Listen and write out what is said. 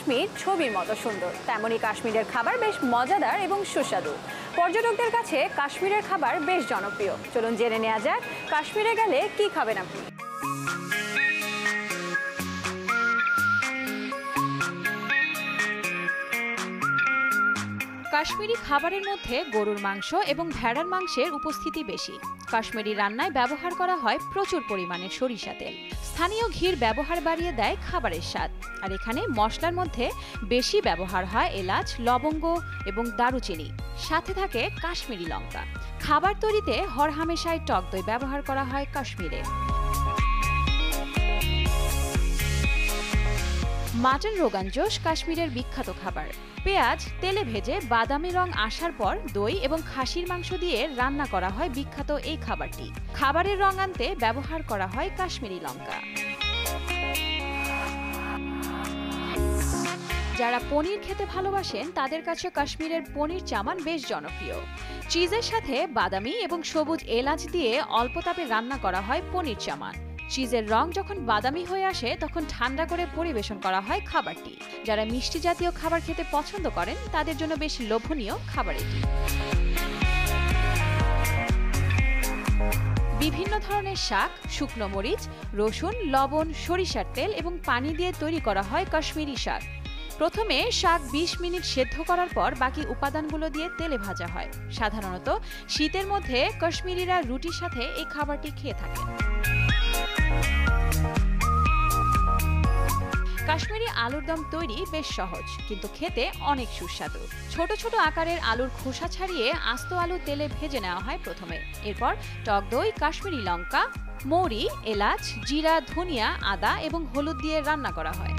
কাশ্মীর ছবির মতো সুন্দর, তেমনি কাশ্মীরের খাবার বেশ মজাদার এবং সুস্বাদু। পর্যটকদের কাছে কাশ্মীরের খাবার বেশ জনপ্রিয়। চলুন জেনে নেওয়া যাক কাশ্মীরে গেলে কি খাবেন আপনি। কাশ্মীরি খাবারের মধ্যে গরুর মাংস এবং ভেড়ার মাংসের উপস্থিতি বেশি। কাশ্মীরি রান্নায় ব্যবহার করা হয় প্রচুর পরিমাণে সরিষা তেল। স্থানীয় ঘির ব্যবহার বাড়িয়ে দেয় খাবারের স্বাদ। আর এখানে মশলার মধ্যে বেশি ব্যবহার হয় এলাচ, লবঙ্গ এবং দারুচিনি, সাথে থাকে কাশ্মীরি লঙ্কা। খাবার তৈরিতে হরহামেশাই টক দই ব্যবহার করা হয় কাশ্মীরে। মাটন রোগান জোশ কাশ্মীরের বিখ্যাত খাবার। পেঁয়াজ তেলে ভেজে বাদামি রং আসার পর দই এবং খাসির মাংস দিয়ে রান্না করা হয় বিখ্যাত এই খাবারটি। খাবারের রং আনতে ব্যবহার করা হয় কাশ্মীরি লঙ্কা। যারা পনির খেতে ভালোবাসেন তাদের কাছে কাশ্মীরের পনির চামান বেশ জনপ্রিয়। চিজের সাথে বাদামি এবং সবুজ এলাচ দিয়ে অল্প তাপে রান্না করা হয় পনির চামান। চিজের রং যখন বাদামি হয়ে আসে তখন ঠান্ডা করে পরিবেশন করা হয় খাবারটি। যারা মিষ্টি জাতীয় খাবার খেতে পছন্দ করেন তাদের জন্য বেশ লোভনীয় খাবার এটি। বিভিন্ন ধরনের শাক, শুকনো মরিচ, রসুন, লবণ, সরিষার তেল এবং পানি দিয়ে তৈরি করা হয় কাশ্মীরি শাক। প্রথমে শাক 20 মিনিট সেদ্ধ করার পর বাকি উপাদানগুলো দিয়ে তেলে ভাজা হয়। সাধারণত শীতের মধ্যে কাশ্মীরিরা রুটির সাথে এই খাবারটি খেয়ে থাকেন। কাশ্মীরি আলুর দম তৈরি বেশ সহজ, কিন্তু খেতে অনেক সুস্বাদু। ছোট ছোট আকারের আলুর খোসা ছাড়িয়ে আস্ত আলু তেলে ভেজে নেওয়া হয় প্রথমে। এরপর টক দই, কাশ্মীরি লঙ্কা, মৌরি, এলাচ, জিরা, ধনিয়া, আদা এবং হলুদ দিয়ে রান্না করা হয়।